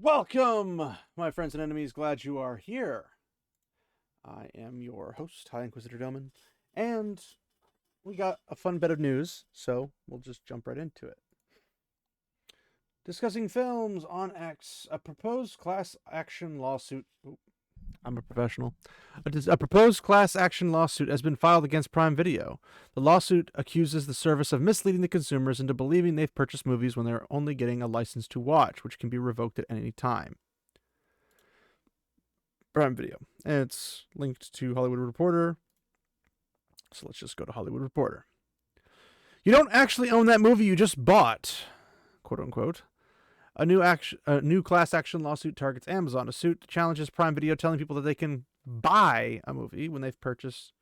Welcome, my friends and enemies. Glad you are here. I am your host, High Inquisitor Doman, and we got a fun bit of news, so we'll just jump right into it. Discussing films on X, a proposed class action lawsuit. I'm a professional. A proposed class action lawsuit has been filed against Prime Video. The lawsuit accuses the service of misleading the consumers into believing they've purchased movies when they're only getting a license to watch, which can be revoked at any time. Prime Video. And it's linked to Hollywood Reporter. So let's just go to Hollywood Reporter. You don't actually own that movie you just bought, quote unquote. A new class action lawsuit targets Amazon. A suit challenges Prime Video, telling people that they can buy a movie when they've purchased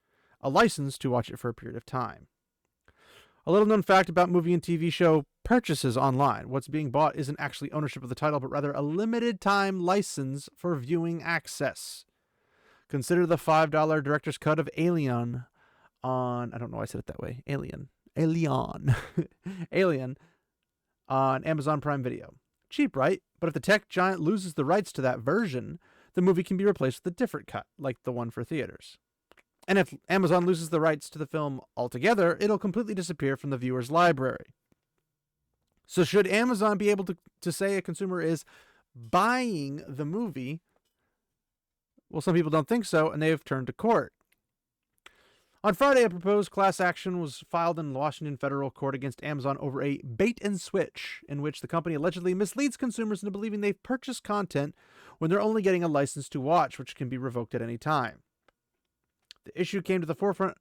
a license to watch it for a period of time. A little known fact about movie and TV show purchases online. What's being bought isn't actually ownership of the title, but rather a limited time license for viewing access. Consider the $5 director's cut of Alien on, I don't know why I said it that way, Alien on Amazon Prime Video. Cheap, right? But if the tech giant loses the rights to that version, the movie can be replaced with a different cut, like the one for theaters. And if Amazon loses the rights to the film altogether, it'll completely disappear from the viewer's library. So should Amazon be able to say a consumer is buying the movie? Well, some people don't think so, and they've turned to court. On Friday, a proposed class action was filed in Washington federal court against Amazon over a bait and switch, in which the company allegedly misleads consumers into believing they've purchased content when they're only getting a license to watch, which can be revoked at any time. The issue came to the forefront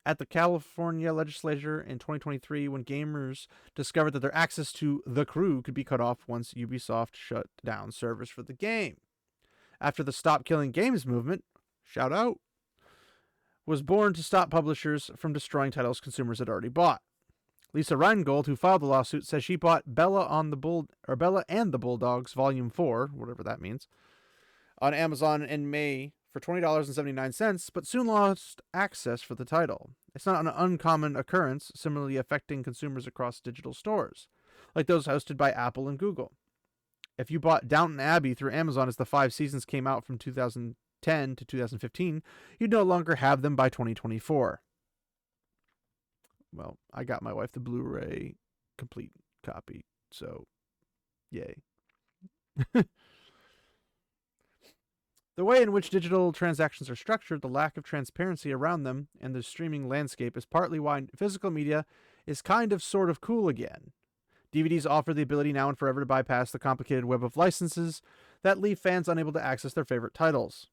at the California legislature in 2023 when gamers discovered that their access to The Crew could be cut off once Ubisoft shut down servers for the game. After the Stop Killing Games movement, shout out, was born to stop publishers from destroying titles consumers had already bought. Lisa Reingold, who filed the lawsuit, says she bought Bella and the Bulldogs Volume 4, whatever that means, on Amazon in May for $20.79, but soon lost access for the title. It's not an uncommon occurrence, similarly affecting consumers across digital stores, like those hosted by Apple and Google. If you bought Downton Abbey through Amazon as the 5 seasons came out from 2010 to 2015, you'd no longer have them by 2024. Well, I got my wife the Blu-ray complete copy, so yay. The way in which digital transactions are structured, the lack of transparency around them, and the streaming landscape is partly why physical media is kind of sort of cool again. DVDs offer the ability now and forever to bypass the complicated web of licenses that leave fans unable to access their favorite titles.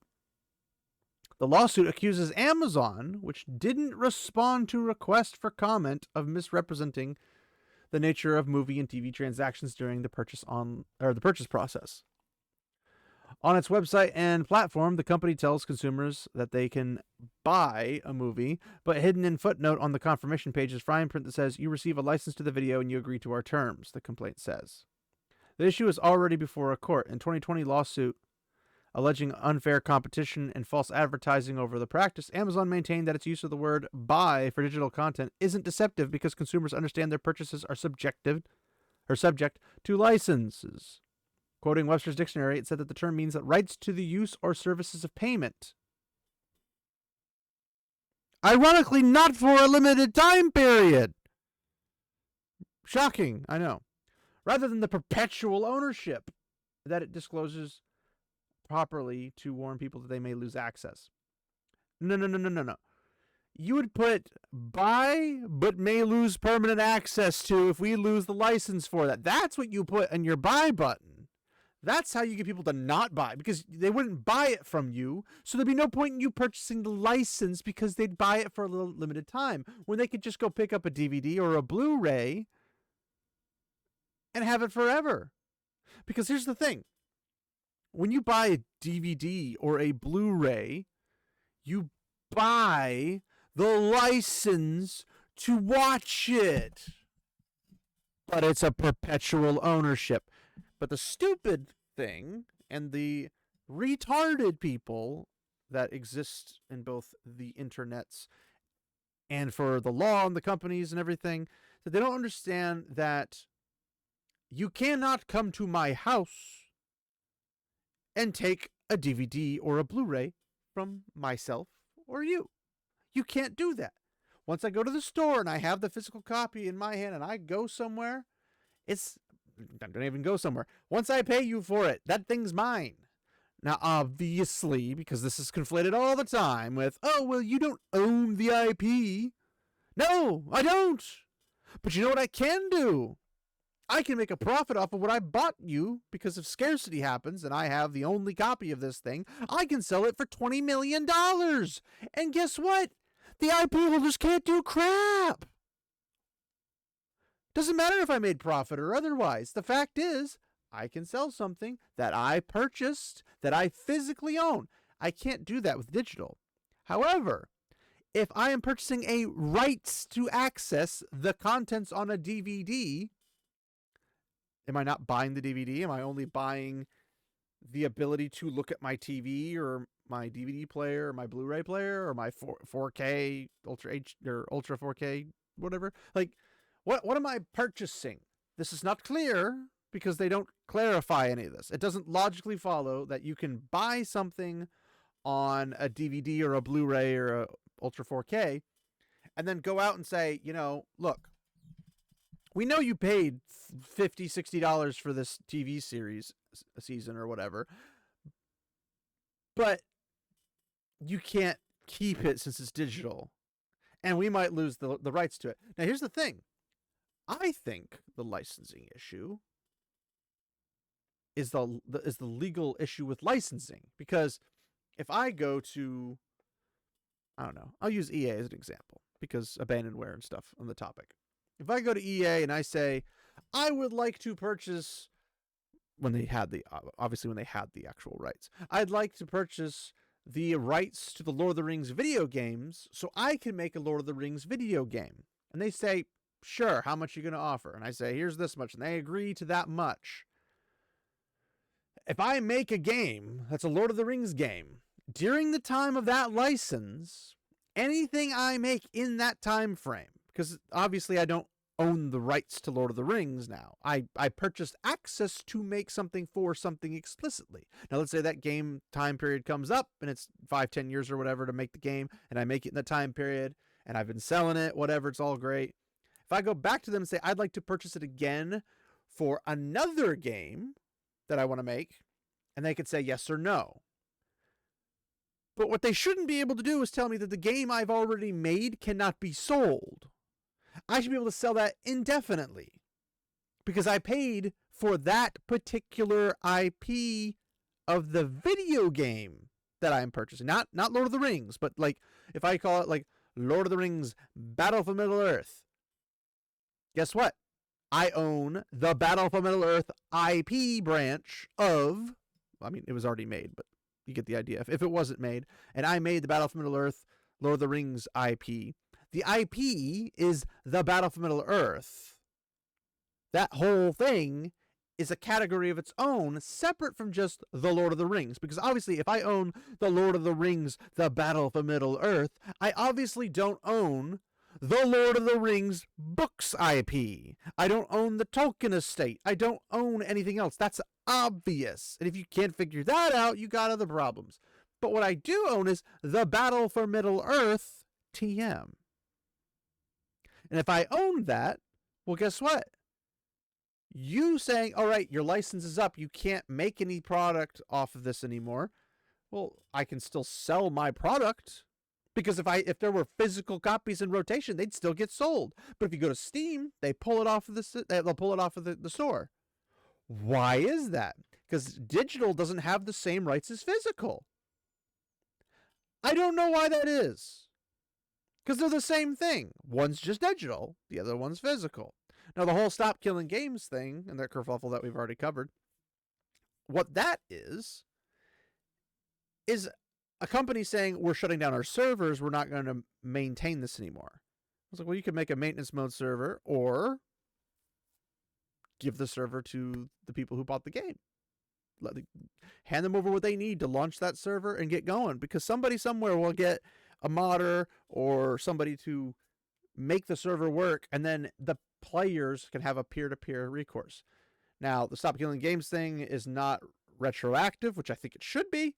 The lawsuit accuses Amazon, which didn't respond to requests for comment, of misrepresenting the nature of movie and TV transactions during the purchase process. On its website and platform, the company tells consumers that they can buy a movie, but hidden in footnote on the confirmation page is fine print that says, "You receive a license to the video and you agree to our terms," the complaint says. The issue is already before a court. In 2020 lawsuit alleging unfair competition and false advertising over the practice, Amazon maintained that its use of the word buy for digital content isn't deceptive because consumers understand their purchases are subject to licenses. Quoting Webster's Dictionary, it said that the term means that rights to the use or services of payment. Ironically, not for a limited time period. Shocking, I know. Rather than the perpetual ownership that it discloses properly to warn people that they may lose access. No. You would put buy but may lose permanent access to if we lose the license for that. That's what you put in your buy button. That's how you get people to not buy, because they wouldn't buy it from you, so there'd be no point in you purchasing the license because they'd buy it for a little limited time, when they could just go pick up a DVD or a Blu-ray and have it forever. Because here's the thing. When you buy a DVD or a Blu-ray, you buy the license to watch it. But it's a perpetual ownership. But the stupid thing and the retarded people that exist in both the internets and for the law and the companies and everything, that they don't understand that you cannot come to my house and take a DVD or a Blu-ray from myself or you. You can't do that. Once I go to the store and I have the physical copy in my hand and I go somewhere, I don't even go somewhere. Once I pay you for it, that thing's mine. Now, obviously, because this is conflated all the time with, oh, well, you don't own the IP. No, I don't. But you know what I can do? I can make a profit off of what I bought you because if scarcity happens and I have the only copy of this thing, I can sell it for $20 million. And guess what? The IP holders can't do crap. Doesn't matter if I made profit or otherwise. The fact is, I can sell something that I purchased, that I physically own. I can't do that with digital. However, if I am purchasing a rights to access the contents on a DVD, am I not buying the DVD? Am I only buying the ability to look at my TV or my DVD player or my Blu-ray player or my 4K, Ultra H or Ultra 4K, whatever? Like, what am I purchasing? This is not clear because they don't clarify any of this. It doesn't logically follow that you can buy something on a DVD or a Blu-ray or a Ultra 4K and then go out and say, look, we know you paid $50, $60 for this TV series season or whatever, but you can't keep it since it's digital, and we might lose the rights to it. Now, here's the thing. I think the licensing issue is the legal issue with licensing, because if I go to, I don't know, I'll use EA as an example because abandonware and stuff on the topic. If I go to EA and I say, I would like to purchase, when they had the actual rights, I'd like to purchase the rights to the Lord of the Rings video games so I can make a Lord of the Rings video game. And they say, sure, how much are you going to offer? And I say, here's this much. And they agree to that much. If I make a game that's a Lord of the Rings game, during the time of that license, anything I make in that time frame, because obviously I don't own the rights to Lord of the Rings now. I purchased access to make something for something explicitly. Now, let's say that game time period comes up and it's 5-10 years or whatever to make the game, and I make it in the time period, and I've been selling it, whatever, it's all great. If I go back to them and say, I'd like to purchase it again for another game that I want to make, and they could say yes or no. But what they shouldn't be able to do is tell me that the game I've already made cannot be sold. I should be able to sell that indefinitely because I paid for that particular IP of the video game that I'm purchasing. Not Lord of the Rings, but like if I call it like Lord of the Rings Battle for Middle-earth, guess what? I own the Battle for Middle-earth IP branch of, it was already made, but you get the idea. If it wasn't made, and I made the Battle for Middle-earth Lord of the Rings IP, the IP is the Battle for Middle-earth. That whole thing is a category of its own, separate from just the Lord of the Rings. Because obviously, if I own the Lord of the Rings, the Battle for Middle-earth, I obviously don't own the Lord of the Rings books IP. I don't own the Tolkien estate. I don't own anything else. That's obvious. And if you can't figure that out, you got other problems. But what I do own is the Battle for Middle-earth TM. And if I own that, well, guess what? You saying, all right, your license is up, you can't make any product off of this anymore. Well, I can still sell my product because if there were physical copies in rotation, they'd still get sold. But if you go to Steam, they'll pull it off of the store. Why is that? Because digital doesn't have the same rights as physical. I don't know why that is. Because they're the same thing. One's just digital, the other one's physical. Now, the whole stop killing games thing, and that kerfuffle that we've already covered, what that is a company saying, we're shutting down our servers, we're not going to maintain this anymore. I was like, well, you could make a maintenance mode server, or give the server to the people who bought the game. Hand them over what they need to launch that server and get going, because somebody somewhere will get a modder or somebody to make the server work, and then the players can have a peer-to-peer recourse. Now, the Stop Killing Games thing is not retroactive, which I think it should be.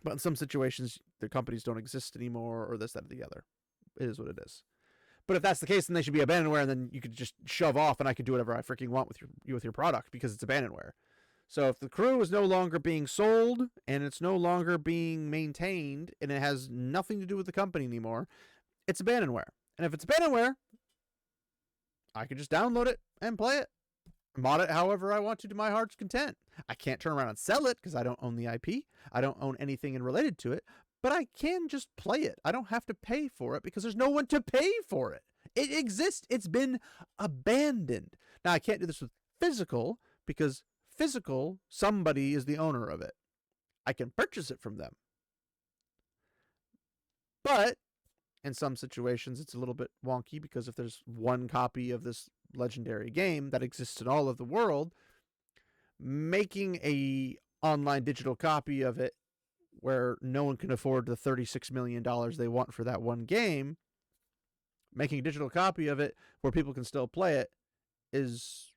But in some situations, the companies don't exist anymore, or this, that, or the other. It is what it is. But if that's the case, then they should be abandonware, and then you could just shove off, and I could do whatever I freaking want with your product because it's abandonware. So if the crew is no longer being sold and it's no longer being maintained and it has nothing to do with the company anymore, it's abandonware. And if it's abandonware, I can just download it and play it, mod it however I want to my heart's content. I can't turn around and sell it because I don't own the IP. I don't own anything related to it, but I can just play it. I don't have to pay for it because there's no one to pay for it. It exists. It's been abandoned. Now, I can't do this with physical because physical, somebody is the owner of it. I can purchase it from them. But in some situations, it's a little bit wonky because if there's one copy of this legendary game that exists in all of the world, making a online digital copy of it where no one can afford the $36 million they want for that one game, making a digital copy of it where people can still play it is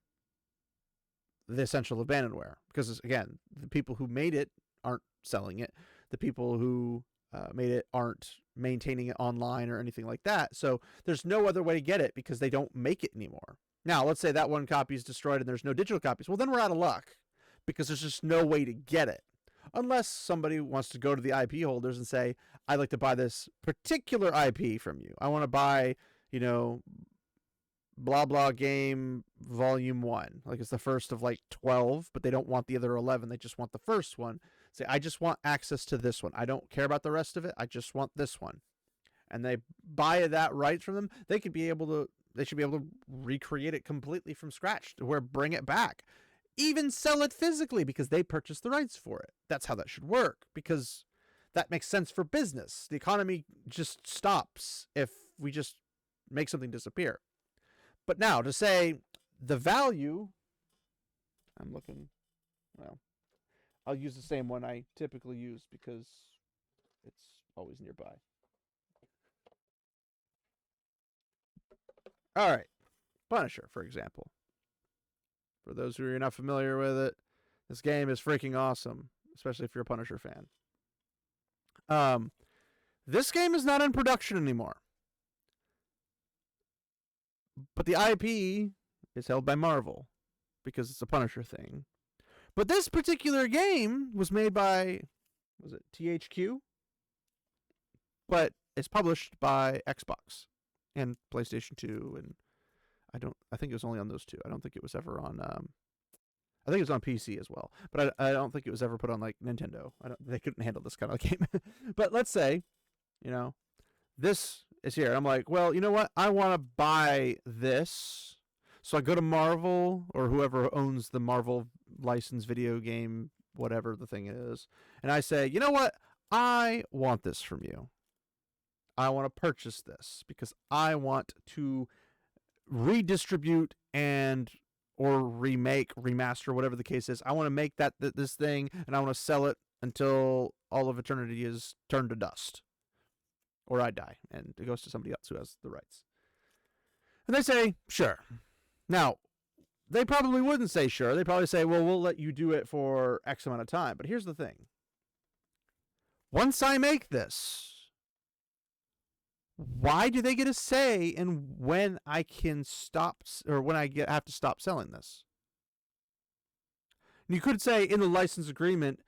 the essential abandonware. Because, again, the people who made it aren't selling it. The people who made it aren't maintaining it online or anything like that. So there's no other way to get it because they don't make it anymore. Now, let's say that one copy is destroyed and there's no digital copies. Well, then we're out of luck because there's just no way to get it. Unless somebody wants to go to the IP holders and say, I'd like to buy this particular IP from you. I want to buy, blah, blah game volume 1. Like it's the first of like 12, but they don't want the other 11. They just want the first one. Say, I just want access to this one. I don't care about the rest of it. I just want this one. And they buy that right from them. They should be able to recreate it completely from scratch to where bring it back. Even sell it physically because they purchased the rights for it. That's how that should work because that makes sense for business. The economy just stops if we just make something disappear. But now to say the value, I'll use the same one I typically use because it's always nearby. All right. Punisher, for example. For those who are not familiar with it, this game is freaking awesome, especially if you're a Punisher fan. This game is not in production anymore. But the IP is held by Marvel because it's a Punisher thing. But this particular game was made by, was it THQ? But it's published by Xbox and PlayStation 2, and I think it was only on those two. I don't think it was ever on I think it was on PC as well, but I don't think it was ever put on like Nintendo. They couldn't handle this kind of game. But let's say, this is here. I'm like, well, you know what? I want to buy this. So I go to Marvel or whoever owns the Marvel licensed video game, whatever the thing is, and I say, you know what? I want this from you. I want to purchase this because I want to redistribute or remake, remaster, whatever the case is. I want to make this thing, and I want to sell it until all of eternity is turned to dust. Or I die, and it goes to somebody else who has the rights. And they say, sure. Now, they probably wouldn't say sure. They probably say, well, we'll let you do it for X amount of time. But here's the thing. Once I make this, why do they get a say in when I can stop or when I have to stop selling this? And you could say in the license agreement,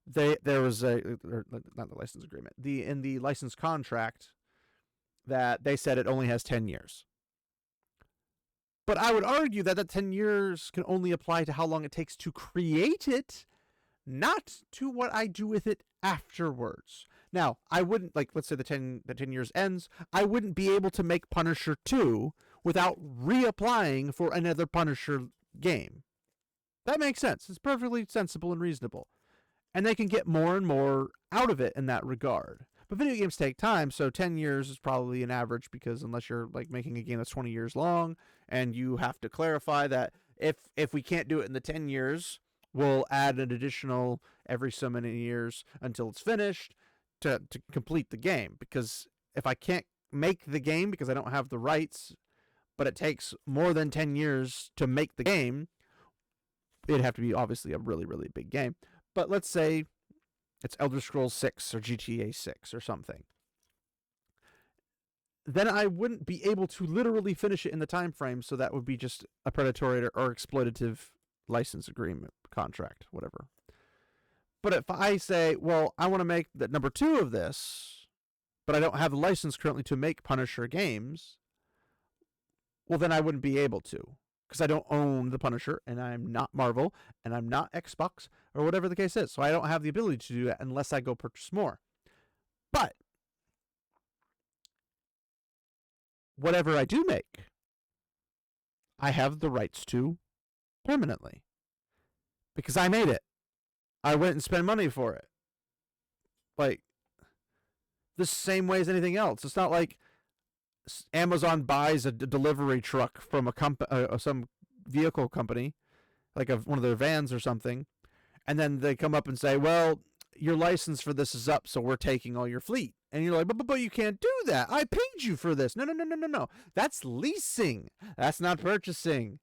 there was not the license agreement, in the license contract that they said it only has 10 years. But I would argue that 10 years can only apply to how long it takes to create it, not to what I do with it afterwards. Now, I wouldn't, let's say the 10 years ends, I wouldn't be able to make Punisher 2 without reapplying for another Punisher game. That makes sense. It's perfectly sensible and reasonable. And they can get more and more out of it in that regard. But video games take time, so 10 years is probably an average because unless you're making a game that's 20 years long and you have to clarify that if we can't do it in the 10 years, we'll add an additional every so many years until it's finished to complete the game. Because if I can't make the game because I don't have the rights, but it takes more than 10 years to make the game, it'd have to be obviously a really, really big game. But let's say it's Elder Scrolls 6 or GTA 6 or something. Then I wouldn't be able to literally finish it in the time frame, so that would be just a predatory or exploitative license agreement, contract, whatever. But if I say, well, I want to make the number 2 of this, but I don't have the license currently to make Punisher games, well, then I wouldn't be able to, because I don't own the Punisher, and I'm not Marvel, and I'm not Xbox, or whatever the case is. So I don't have the ability to do that unless I go purchase more. But whatever I do make, I have the rights to permanently, because I made it. I went and spent money for it. Like, the same way as anything else. It's not like Amazon buys a delivery truck from some vehicle company, like one of their vans or something, and then they come up and say, well, your license for this is up, so we're taking all your fleet. And you're like, but you can't do that. I paid you for this. No. That's leasing. That's not purchasing.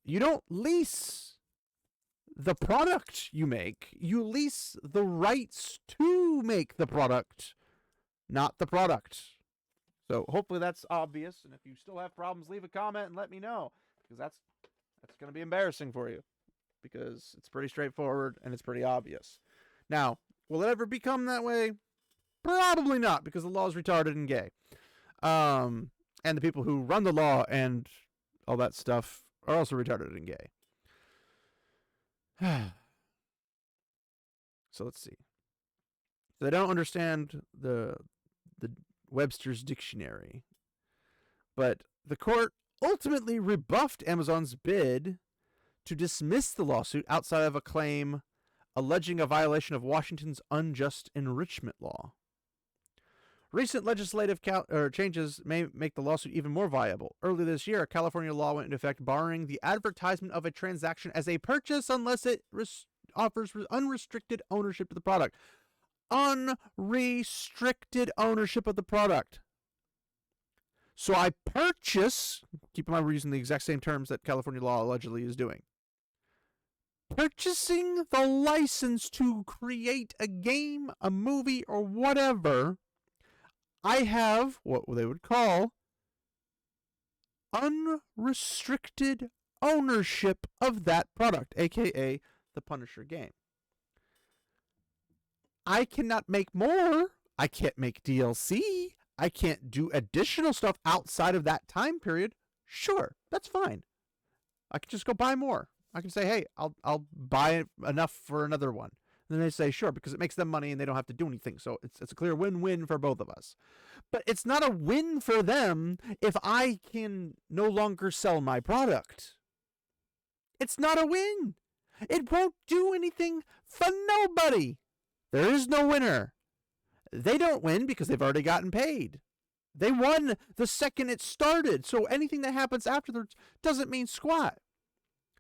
You don't lease the product you make. You lease the rights to make the product, not the product. So hopefully that's obvious. And if you still have problems, leave a comment and let me know, because that's going to be embarrassing for you, because it's pretty straightforward and it's pretty obvious. Now, will it ever become that way? Probably not, because the law is retarded and gay. And the people who run the law and all that stuff are also retarded and gay. So let's see. They don't understand the Webster's dictionary. But the court ultimately rebuffed Amazon's bid to dismiss the lawsuit outside of a claim alleging a violation of Washington's unjust enrichment law. Recent legislative changes may make the lawsuit even more viable. Earlier this year, a California law went into effect barring the advertisement of a transaction as a purchase unless it offers unrestricted ownership of the product. Unrestricted ownership of the product. So I purchase, keep in mind we're using the exact same terms that California law allegedly is doing. Purchasing the license to create a game, a movie, or whatever, I have what they would call unrestricted ownership of that product, aka the Punisher game. I cannot make more. I can't make DLC. I can't do additional stuff outside of that time period. Sure, that's fine. I can just go buy more. I can say, hey, I'll buy enough for another one. And then they say, sure, because it makes them money and they don't have to do anything. So it's a clear win-win for both of us. But it's not a win for them if I can no longer sell my product. It's not a win. It won't do anything for nobody. There is no winner. They don't win because they've already gotten paid. They won the second it started. So anything that happens afterwards doesn't mean squat.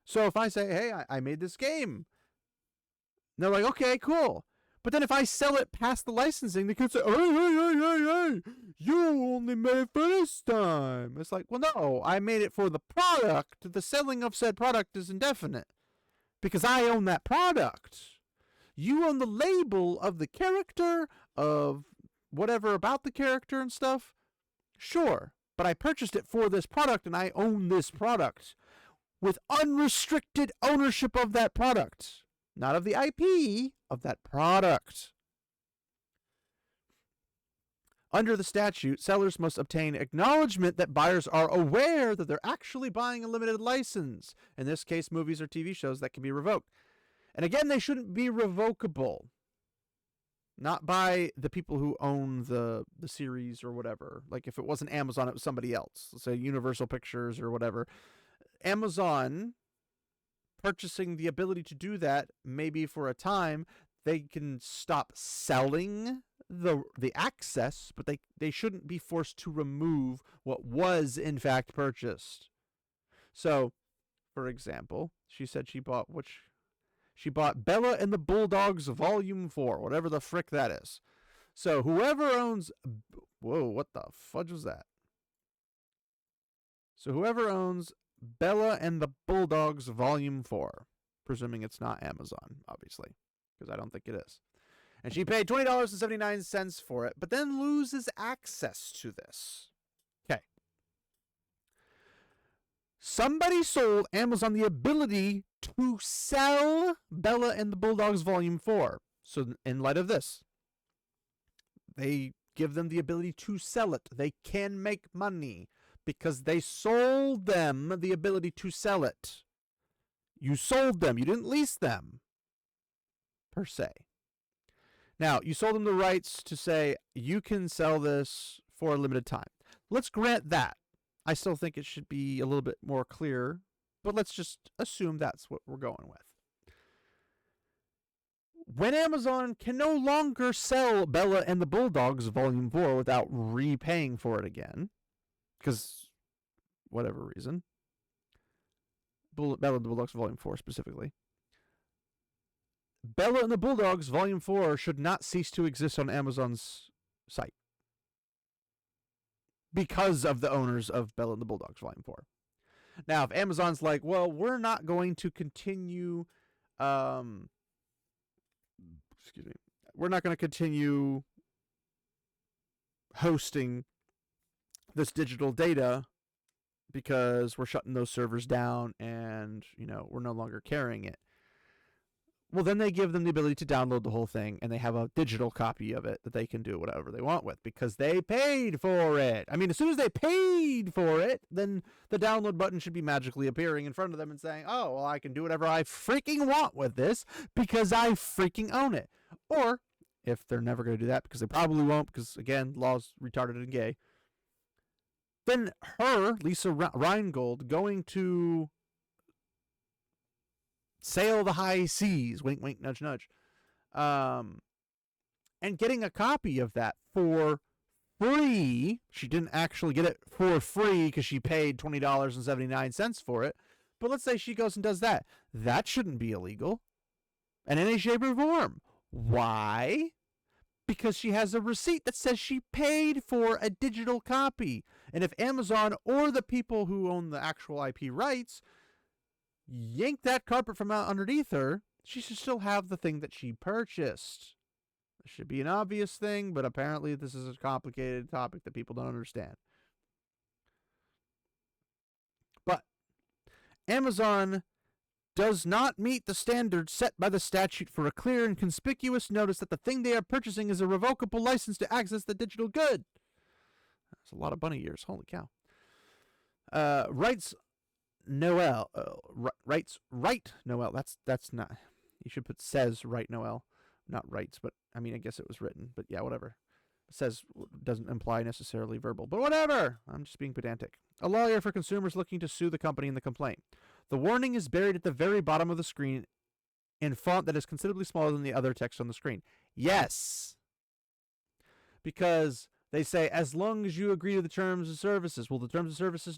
So if I say, hey, I made this game, they're like, okay, cool. But then if I sell it past the licensing, they could say, hey, you only made it for this time. It's like, well, no, I made it for the product. The selling of said product is indefinite because I own that product. You own the label of the character, of whatever about the character and stuff. Sure, but I purchased it for this product and I own this product with unrestricted ownership of that product. Not of the IP, of that product. Under the statute, sellers must obtain acknowledgement that buyers are aware that they're actually buying a limited license. In this case, movies or TV shows that can be revoked. And again, they shouldn't be revocable. Not by the people who own the series or whatever. Like if it wasn't Amazon, it was somebody else. Let's say Universal Pictures or whatever. Amazon purchasing the ability to do that, maybe for a time, they can stop selling the access, but they shouldn't be forced to remove what was in fact purchased. So, for example, she said she bought Bella and the Bulldogs Volume 4, whatever the frick that is. So whoever owns... Whoa, what the fudge was that? So whoever owns Bella and the Bulldogs Volume 4. Presuming it's not Amazon, obviously, because I don't think it is. And she paid $20.79 for it, but then loses access to this. Okay. Somebody sold Amazon the ability to sell Bella and the Bulldogs Volume 4. So in light of this, they give them the ability to sell it. They can make money because they sold them the ability to sell it. You sold them. You didn't lease them, per se. Now, you sold them the rights to say, you can sell this for a limited time. Let's grant that. I still think it should be a little bit more clear, but let's just assume that's what we're going with. When Amazon can no longer sell Bella and the Bulldogs Volume 4 without repaying for it again, because whatever reason, Bella and the Bulldogs Volume 4 specifically, Bella and the Bulldogs Volume 4 should not cease to exist on Amazon's site because of the owners of Bella and the Bulldogs Volume 4. Now, if Amazon's like, well, we're not going to continue, we're not going to continue hosting this digital data because we're shutting those servers down and, we're no longer carrying it. Well, then they give them the ability to download the whole thing, and they have a digital copy of it that they can do whatever they want with because they paid for it. I mean, as soon as they paid for it, then the download button should be magically appearing in front of them and saying, oh, well, I can do whatever I freaking want with this because I freaking own it. Or, if they're never going to do that, because they probably won't, because, again, law's retarded and gay, then her, Lisa Reingold, going to sail the high seas, wink, wink, nudge, nudge, and getting a copy of that for free. She didn't actually get it for free because she paid $20.79 for it. But let's say she goes and does that. That shouldn't be illegal in any shape or form. Why? Because she has a receipt that says she paid for a digital copy. And if Amazon or the people who own the actual IP rights yank that carpet from out underneath her, she should still have the thing that she purchased. It should be an obvious thing, but apparently this is a complicated topic that people don't understand. But Amazon does not meet the standards set by the statute for a clear and conspicuous notice that the thing they are purchasing is a revocable license to access the digital good. That's a lot of bunny ears. Holy cow. Rights Noel. Right Noel. That's not. You should put says right Noel, not rights. But I mean, I guess it was written. But yeah, whatever. Says doesn't imply necessarily verbal. But whatever. I'm just being pedantic. A lawyer for consumers looking to sue the company in the complaint. The warning is buried at the very bottom of the screen in font that is considerably smaller than the other text on the screen. Yes. Because they say, as long as you agree to the terms of services. Well, the terms of services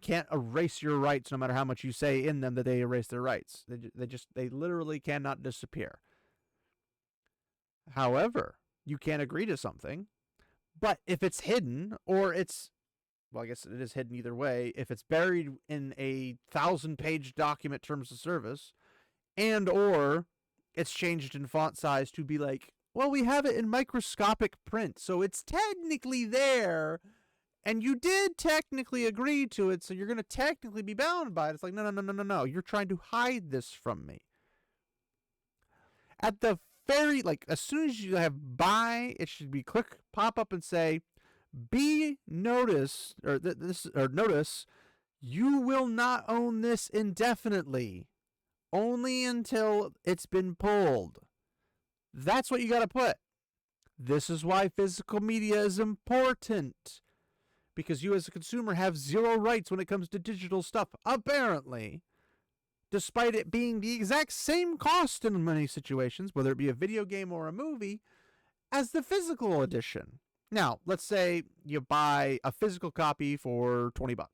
can't erase your rights no matter how much you say in them that they erase their rights. They literally cannot disappear. However, you can agree to something, but if it's hidden or well, I guess it is hidden either way. If it's buried in a 1,000-page document terms of service and or it's changed in font size to be like, well, we have it in microscopic print, so it's technically there, and you did technically agree to it, so you're going to technically be bound by it. It's like, no. You're trying to hide this from me. At the very, as soon as you have buy, it should be click, pop up and say, be noticed, or notice, you will not own this indefinitely, only until it's been pulled. That's what you got to put. This is why physical media is important. Because you as a consumer have zero rights when it comes to digital stuff, apparently. Despite it being the exact same cost in many situations, whether it be a video game or a movie, as the physical edition. Now, let's say you buy a physical copy for $20. Like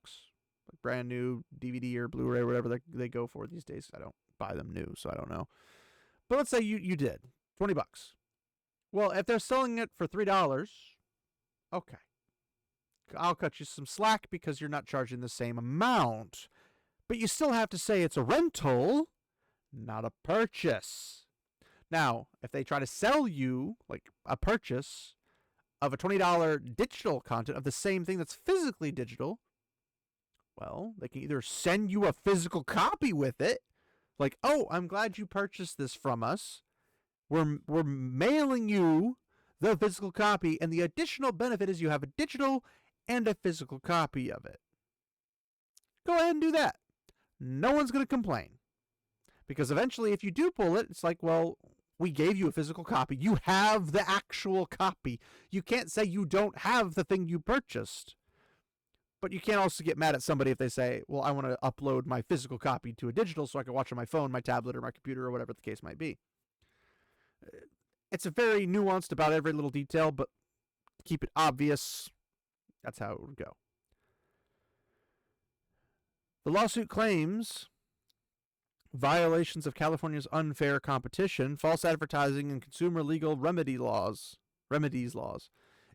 brand new DVD or Blu-ray or whatever they go for these days. I don't buy them new, so I don't know. But let's say you did. $20. Well, if they're selling it for $3, okay. I'll cut you some slack because you're not charging the same amount But you still have to say it's a rental, not a purchase. Now, if they try to sell you like a purchase of a $20 digital content of the same thing that's physically digital, well, they can either send you a physical copy with it, like, oh, I'm glad you purchased this from us. We're mailing you the physical copy, and the additional benefit is you have a digital and a physical copy of it. Go ahead and do that. No one's going to complain. Because eventually, if you do pull it, it's like, well, we gave you a physical copy. You have the actual copy. You can't say you don't have the thing you purchased. But you can't also get mad at somebody if they say, well, I want to upload my physical copy to a digital so I can watch on my phone, my tablet, or my computer, or whatever the case might be. It's a very nuanced about every little detail, but keep it obvious. That's how it would go. The lawsuit claims violations of California's unfair competition, false advertising, and consumer legal remedies laws.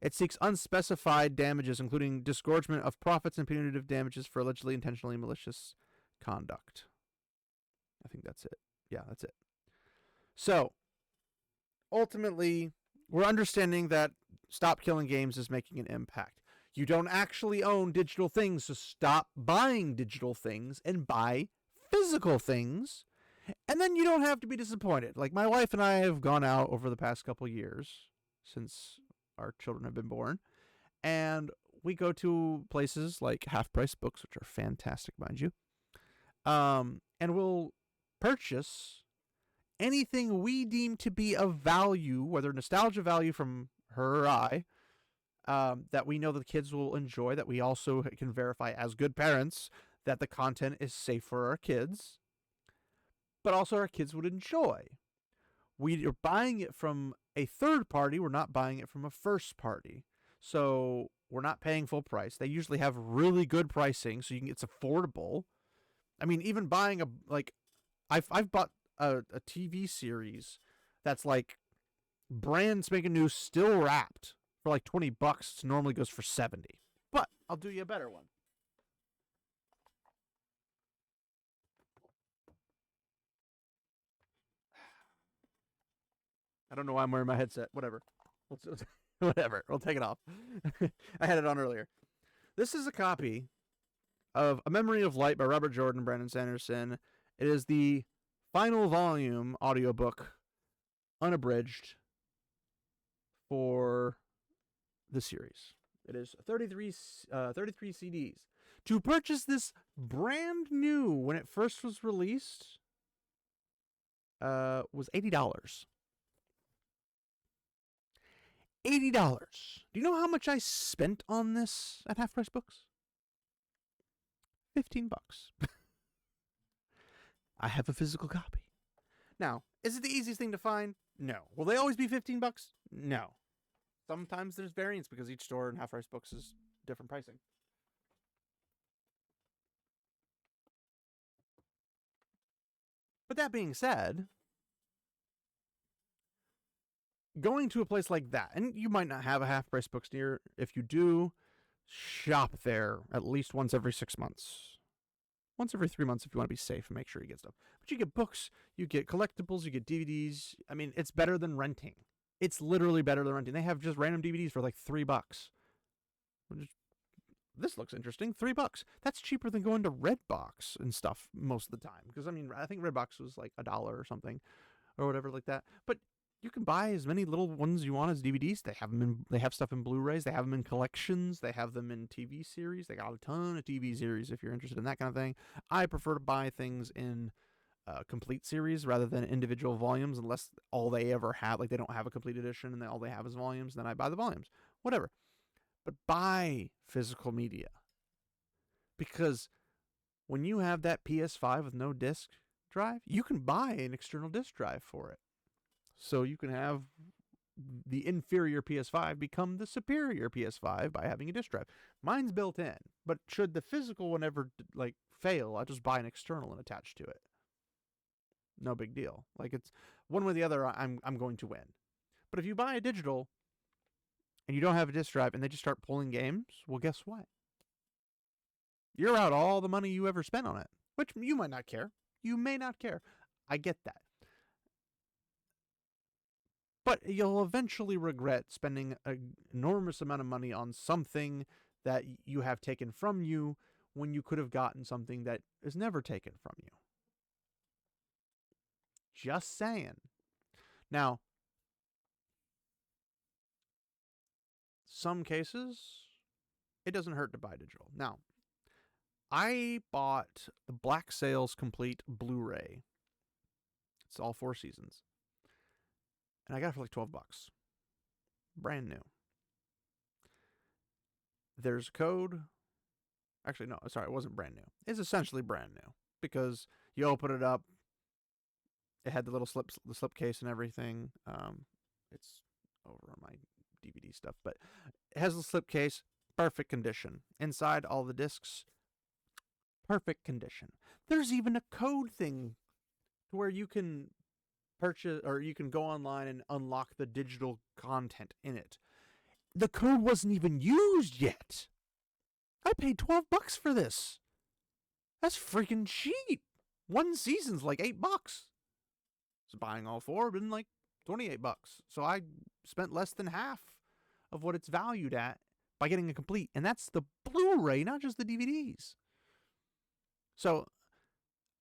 It seeks unspecified damages, including disgorgement of profits and punitive damages for allegedly intentionally malicious conduct. I think that's it. Yeah, that's it. So, ultimately, we're understanding that Stop Killing Games is making an impact. You don't actually own digital things, so stop buying digital things and buy physical things, and then you don't have to be disappointed. Like, my wife and I have gone out over the past couple years since our children have been born, and we go to places like Half Price Books, which are fantastic, mind you, and we'll purchase anything we deem to be of value, whether nostalgia value from her or I, that we know that the kids will enjoy, that we also can verify as good parents that the content is safe for our kids, but also our kids would enjoy. We are buying it from a third party. We're not buying it from a first party. So we're not paying full price. They usually have really good pricing, so it's affordable. I mean, even buying I've bought a TV series that's like brand spanking new, still wrapped for like $20. It normally goes for $70. But I'll do you a better one. I don't know why I'm wearing my headset. Whatever. Whatever. We'll take it off. I had it on earlier. This is a copy of A Memory of Light by Robert Jordan, Brandon Sanderson. It is the final volume audiobook, unabridged, for the series. It is 33 CDs. To purchase this brand new when it first was released was $80. $80. Do you know how much I spent on this at Half Price Books? $15. I have a physical copy. Now, is it the easiest thing to find? No. Will they always be $15? No. Sometimes there's variance because each store in Half Price Books is different pricing. But that being said, going to a place like that, and you might not have a Half Price Books near. If you do, shop there at least once every 6 months. Once every 3 months if you want to be safe and make sure you get stuff. But you get books, you get collectibles, you get DVDs. I mean, it's better than renting. It's literally better than renting. They have just random DVDs for like $3. This looks interesting. $3. That's cheaper than going to Redbox and stuff most of the time. Because, I mean, I think Redbox was like $1 or something or whatever like that. But you can buy as many little ones you want as DVDs. They have stuff in Blu-rays. They have them in collections. They have them in TV series. They got a ton of TV series if you're interested in that kind of thing. I prefer to buy things in complete series rather than individual volumes, unless all they ever have, like they don't have a complete edition and all they have is volumes. Then I buy the volumes, whatever. But buy physical media, because when you have that PS5 with no disc drive, you can buy an external disc drive for it. So you can have the inferior PS5 become the superior PS5 by having a disc drive. Mine's built in, but should the physical one ever fail, I'll just buy an external and attach to it. No big deal. Like, it's one way or the other, I'm going to win. But if you buy a digital and you don't have a disc drive and they just start pulling games, well, guess what? You're out all the money you ever spent on it. which you might not care. You may not care. I get that. But you'll eventually regret spending an enormous amount of money on something that you have taken from you when you could have gotten something that is never taken from you. Just saying. Now, some cases, it doesn't hurt to buy digital. Now, I bought the Black Sails Complete Blu-ray. It's all 4 seasons. And I got it for like $12. Brand new. There's a code. Actually, no, sorry, it wasn't brand new. It's essentially brand new because you open it up. It had the little slip case and everything. It's over on my DVD stuff, but it has the slip case, perfect condition. Inside, all the discs, perfect condition. There's even a code thing to where you can purchase or you can go online and unlock the digital content in it. The code wasn't even used yet. I paid $12 for this. That's freaking cheap. One season's like $8. So buying all 4 been like $28. So I spent less than half of what it's valued at by getting a complete. And that's the Blu-ray, not just the DVDs. So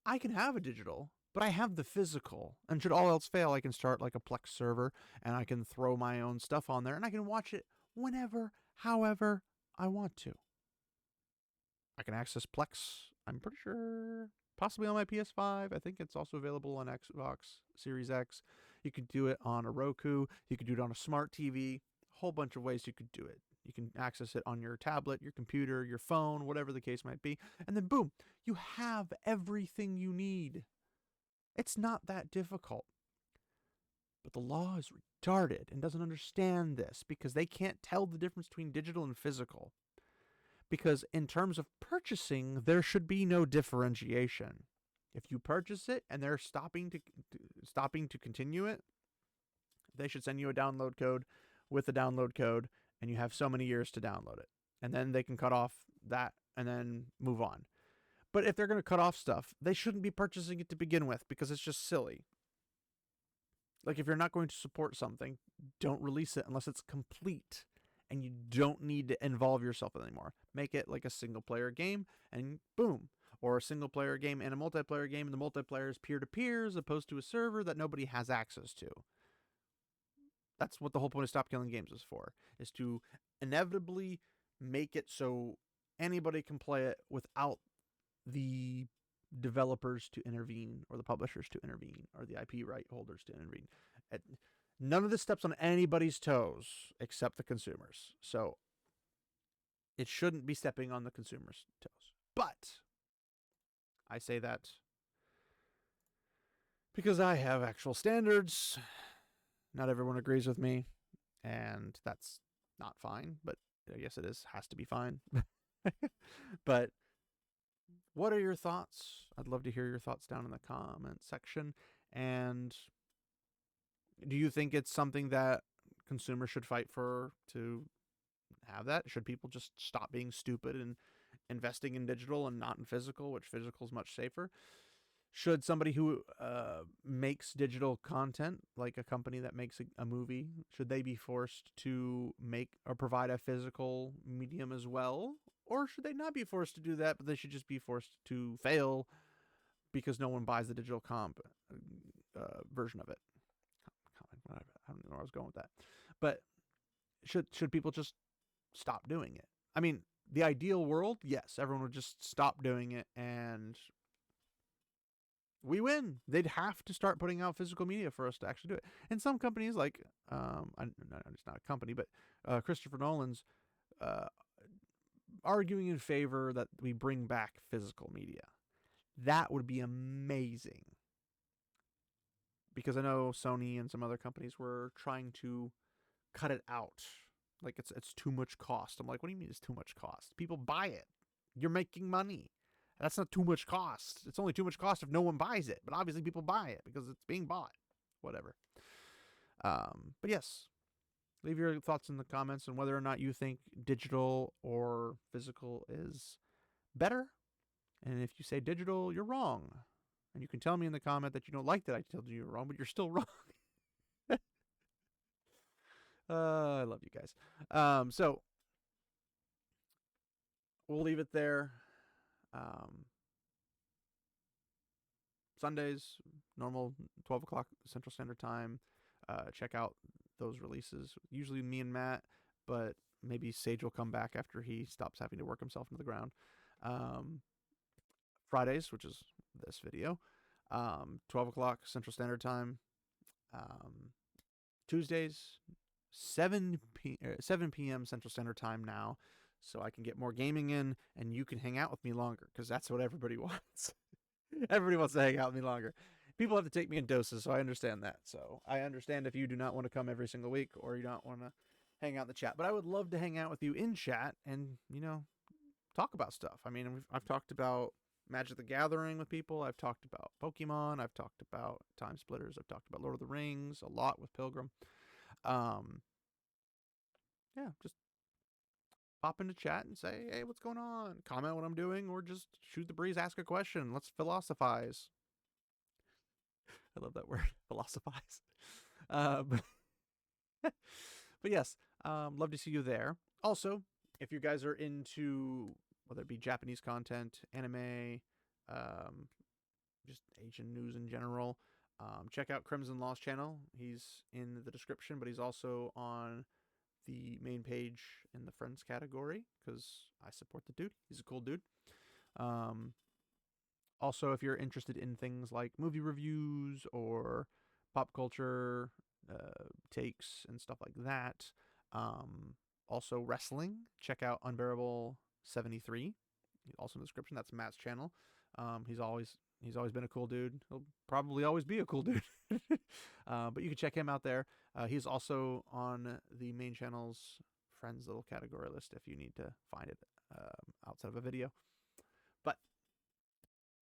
I can have a digital, but I have the physical. And should all else fail, I can start like a Plex server and I can throw my own stuff on there and I can watch it whenever, however I want to. I can access Plex, I'm pretty sure, possibly on my PS5. I think it's also available on Xbox Series X. You could do it on a Roku. You could do it on a smart TV. A whole bunch of ways you could do it. You can access it on your tablet, your computer, your phone, whatever the case might be. And then boom, you have everything you need. It's not that difficult. But the law is retarded and doesn't understand this because they can't tell the difference between digital and physical. Because in terms of purchasing, there should be no differentiation. If you purchase it and they're stopping to continue it, they should send you a download code with the download code, and you have so many years to download it. And then they can cut off that and then move on. But if they're going to cut off stuff, they shouldn't be purchasing it to begin with because it's just silly. Like if you're not going to support something, don't release it unless it's complete. And you don't need to involve yourself anymore. Make it like a single player game and boom. Or a single player game and a multiplayer game, and the multiplayer is peer-to-peer as opposed to a server that nobody has access to. That's what the whole point of Stop Killing Games is for, is to inevitably make it so anybody can play it without the developers to intervene or the publishers to intervene or the IP right holders to intervene. None of this steps on anybody's toes except the consumers. So it shouldn't be stepping on the consumers' toes. But I say that because I have actual standards. Not everyone agrees with me, and that's not fine, but I guess it has to be fine. But what are your thoughts? I'd love to hear your thoughts down in the comment section. And do you think it's something that consumers should fight for to have that? Should people just stop being stupid and investing in digital and not in physical, which physical is much safer? Should somebody who makes digital content, like a company that makes a movie, should they be forced to make or provide a physical medium as well? Or should they not be forced to do that, but they should just be forced to fail because no one buys the digital version of it? I don't know where I was going with that. But should people just stop doing it? I mean, the ideal world, yes, everyone would just stop doing it and we win. They'd have to start putting out physical media for us to actually do it. And some companies like, it's not a company, but Christopher Nolan's arguing in favor that we bring back physical media. That would be amazing. Because I know Sony and some other companies were trying to cut it out. Like it's too much cost. I'm like, what do you mean it's too much cost? People buy it. You're making money. That's not too much cost. It's only too much cost if no one buys it. But obviously people buy it because it's being bought. Whatever. But yes, leave your thoughts in the comments on whether or not you think digital or physical is better And if you say digital, you're wrong. And you can tell me in the comment that you don't like that I told you you're wrong, but you're still wrong. I love you guys. So we'll leave it there. Um, Sundays, normal 12 o'clock Central Standard Time. Check out those releases. Usually me and Matt, but maybe Sage will come back after he stops having to work himself into the ground. Um, Fridays, which is this video, 12 o'clock Central Standard Time. Um, Tuesdays, 7 p.m. Central Standard Time now, so I can get more gaming in and you can hang out with me longer, because that's what everybody wants. Everybody wants to hang out with me longer. People have to take me in doses, so I understand that. So I understand if you do not want to come every single week or you don't want to hang out in the chat. But I would love to hang out with you in chat and, talk about stuff. I mean, I've talked about Magic the Gathering with people. I've talked about Pokemon. I've talked about Time Splitters. I've talked about Lord of the Rings a lot with Pilgrim. Yeah, just pop into chat and say, hey, what's going on? Comment what I'm doing, or just shoot the breeze, ask a question. Let's philosophize. I love that word, philosophize. But, but yes, love to see you there. Also, if you guys are into whether it be Japanese content, anime, just Asian news in general, check out Crimson Lost channel. He's in the description, but he's also on the main page in the friends category because I support the dude. He's a cool dude. Also, if you're interested in things like movie reviews or pop culture takes and stuff like that, also wrestling, check out Unbearable 73. Also in the description. That's Matt's channel. He's always been a cool dude. He'll probably always be a cool dude. But you can check him out there. He's also on the main channel's friends little category list if you need to find it outside of a video. But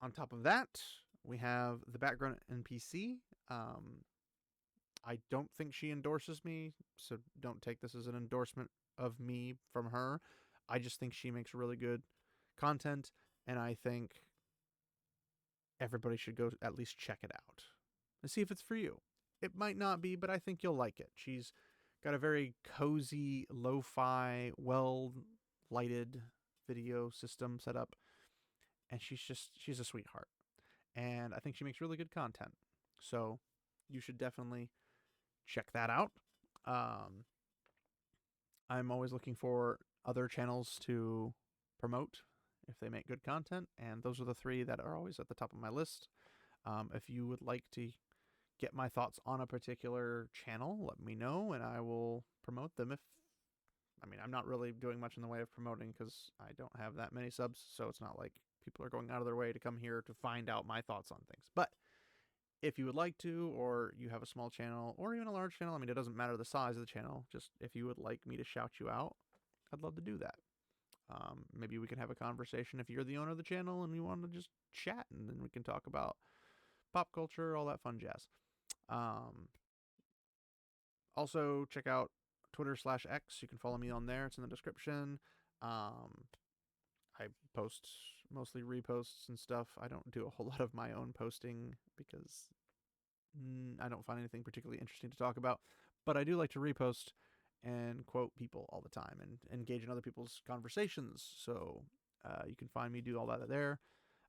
on top of that, we have the background NPC. I don't think she endorses me, so don't take this as an endorsement of me from her. I just think she makes really good content, and I think everybody should go at least check it out and see if it's for you. It might not be, but I think you'll like it. She's got a very cozy, lo-fi, well-lighted video system set up, and she's a sweetheart. And I think she makes really good content. So you should definitely check that out. I'm always looking for other channels to promote if they make good content, and those are the three that are always at the top of my list. If you would like to get my thoughts on a particular channel, let me know, and I will promote them. I'm not really doing much in the way of promoting because I don't have that many subs, so it's not like people are going out of their way to come here to find out my thoughts on things. But if you would like to, or you have a small channel, or even a large channel, it doesn't matter the size of the channel, just if you would like me to shout you out, I'd love to do that. Maybe we can have a conversation if you're the owner of the channel and you want to just chat, and then we can talk about pop culture, all that fun jazz. Also, check out Twitter/X. You can follow me on there. It's in the description. I post mostly reposts and stuff. I don't do a whole lot of my own posting because I don't find anything particularly interesting to talk about. But I do like to repost and quote people all the time and engage in other people's conversations. So you can find me do all that there.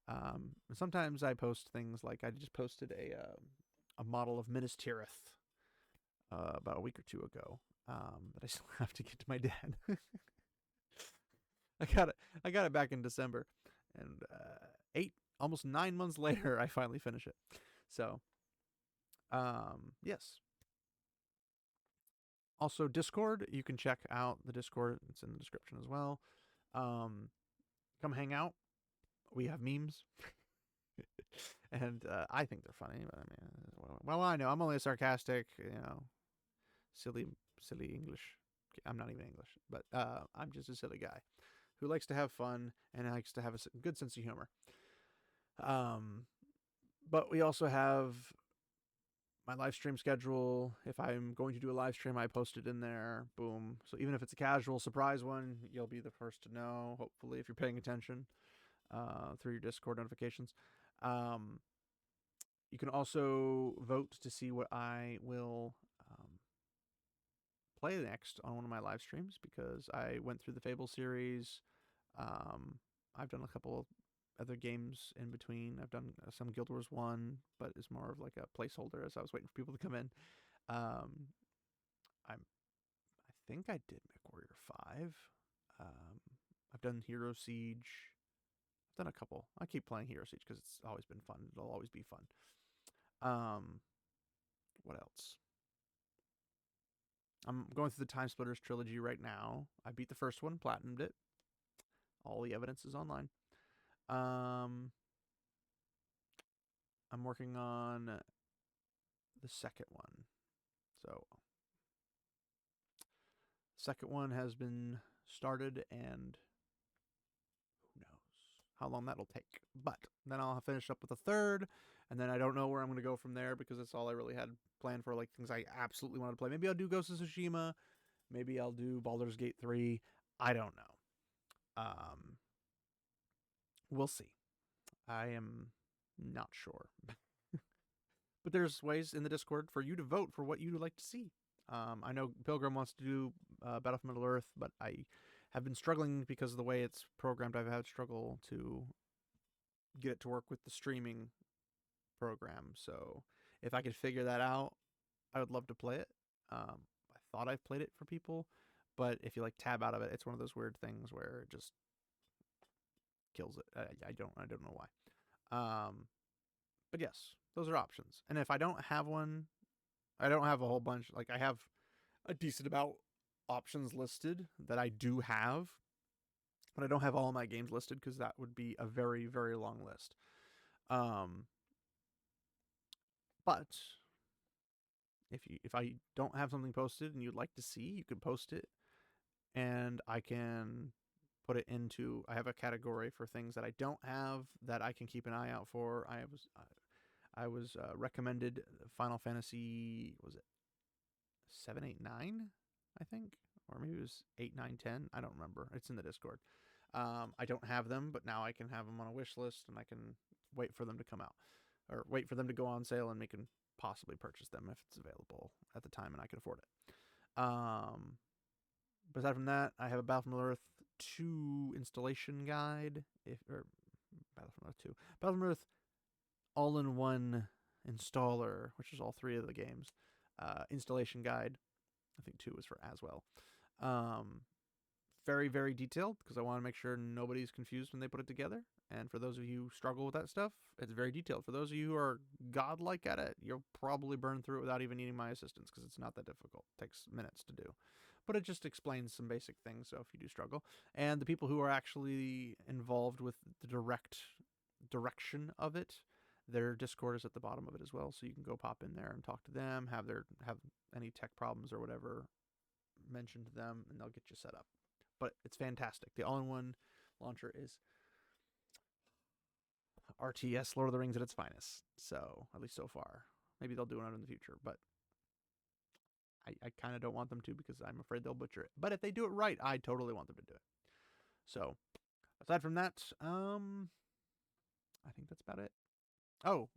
And sometimes I post things like I just posted a model of Minas Tirith about a week or two ago that I still have to get to my dad. I got it back in December, and almost 9 months later, I finally finish it. So, yes. Also, Discord. You can check out the Discord. It's in the description as well. Come hang out. We have memes. And I think they're funny. But well, I know I'm only a sarcastic, silly English. I'm not even English, but I'm just a silly guy who likes to have fun and likes to have a good sense of humor. But we also have my live stream schedule. If I'm going to do a live stream, I post it in there. Boom. So even if it's a casual surprise one, you'll be the first to know, hopefully, if you're paying attention. through your Discord notifications. Um, you can also vote to see what I will play next on one of my live streams, because I went through the Fable series. Um, I've done a couple other games in between. I've done some Guild Wars 1, but it's more of like a placeholder as I was waiting for people to come in. Um, I think I did MechWarrior 5. Um, I've done Hero Siege. I've done a couple. I keep playing Hero Siege because it's always been fun. It'll always be fun. What else? I'm going through the Time Splitters trilogy right now. I beat the first one, platinumed it. All the evidence is online. I'm working on the second one. So, second one has been started, and who knows how long that'll take. But then I'll finish up with the third, and then I don't know where I'm going to go from there, because that's all I really had planned for, like, things I absolutely wanted to play. Maybe I'll do Ghost of Tsushima. Maybe I'll do Baldur's Gate 3. I don't know. We'll see. I am not sure. But there's ways in the Discord for you to vote for what you'd like to see. I know Pilgrim wants to do Battle for Middle Earth, but I have been struggling because of the way it's programmed. I've had struggle to get it to work with the streaming program. So if I could figure that out, I would love to play it. I thought I've played it for people, but if you like tab out of it, it's one of those weird things where it just kills it. I don't know why. But yes, those are options. And if I don't have one, I don't have a whole bunch. Like, I have a decent amount options listed that I do have, but I don't have all of my games listed because that would be a very, very long list. But if I don't have something posted and you'd like to see, you could post it, and I can put it into. I have a category for things that I don't have that I can keep an eye out for. I was recommended Final Fantasy. Was it 7, 8, 9? I think, or maybe it was 8, 9, 10. I don't remember. It's in the Discord. I don't have them, but now I can have them on a wish list, and I can wait for them to come out, or wait for them to go on sale, and we can possibly purchase them if it's available at the time and I can afford it. But aside from that, I have a Battlefield Earth 2 installation guide. Or Battlefield Earth 2, Battlefield Earth all-in-one installer, which is all three of the games. Installation guide. I think 2 was for as well. Very, very detailed, because I want to make sure nobody's confused when they put it together. And for those of you who struggle with that stuff, it's very detailed. For those of you who are godlike at it, you'll probably burn through it without even needing my assistance, because it's not that difficult. It takes minutes to do. But it just explains some basic things, so if you do struggle. And the people who are actually involved with the direct direction of it, their Discord is at the bottom of it as well, so you can go pop in there and talk to them, have any tech problems or whatever mentioned to them, and they'll get you set up. But it's fantastic. The all-in-one launcher is RTS Lord of the Rings at its finest. So, at least so far. Maybe they'll do it in the future, but I kind of don't want them to, because I'm afraid they'll butcher it. But if they do it right, I totally want them to do it. So, aside from that, I think that's about it. Oh,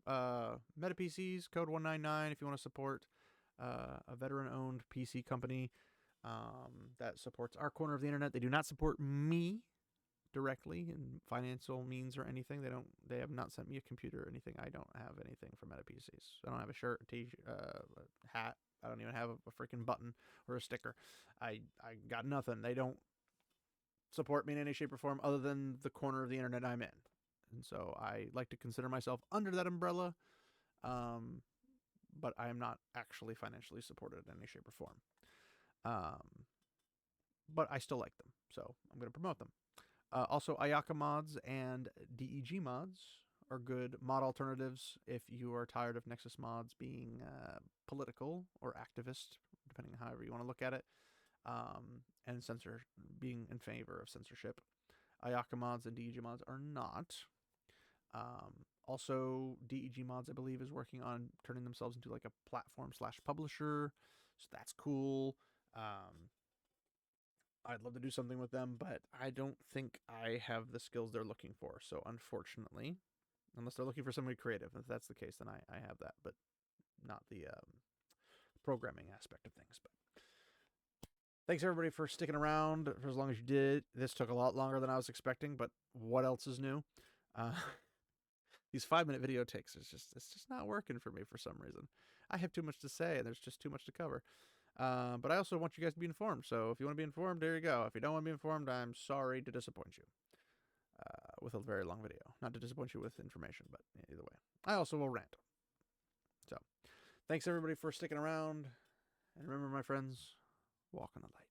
Meta PCs, code 199 if you want to support a veteran-owned PC company that supports our corner of the internet. They do not support me directly in financial means or anything. They have not sent me a computer or anything. I don't have anything for Meta PCs. I don't have a shirt, a hat. I don't even have a freaking button or a sticker. I got nothing. They don't support me in any shape or form other than the corner of the internet I'm in. And so I like to consider myself under that umbrella, but I am not actually financially supported in any shape or form. But I still like them, so I'm going to promote them. Also, ayakamods and DEG mods are good mod alternatives if you are tired of Nexus mods being political or activist, depending on however you want to look at it, and being in favor of censorship. Ayakamods and DEG mods are not. Also, DEG mods, I believe, is working on turning themselves into like a platform/publisher, so that's cool. I'd love to do something with them, but I don't think I have the skills they're looking for. So unfortunately, unless they're looking for somebody creative, if that's the case, then I have that, but not the programming aspect of things. But thanks everybody for sticking around for as long as you did. This took a lot longer than I was expecting, but what else is new? These 5-minute video takes it's just not working for me for some reason. I have too much to say and there's just too much to cover. But I also want you guys to be informed. So if you want to be informed, there you go. If you don't want to be informed, I'm sorry to disappoint you with a very long video. Not to disappoint you with information, but either way. I also will rant. So thanks everybody for sticking around. And remember, my friends, walk in the light.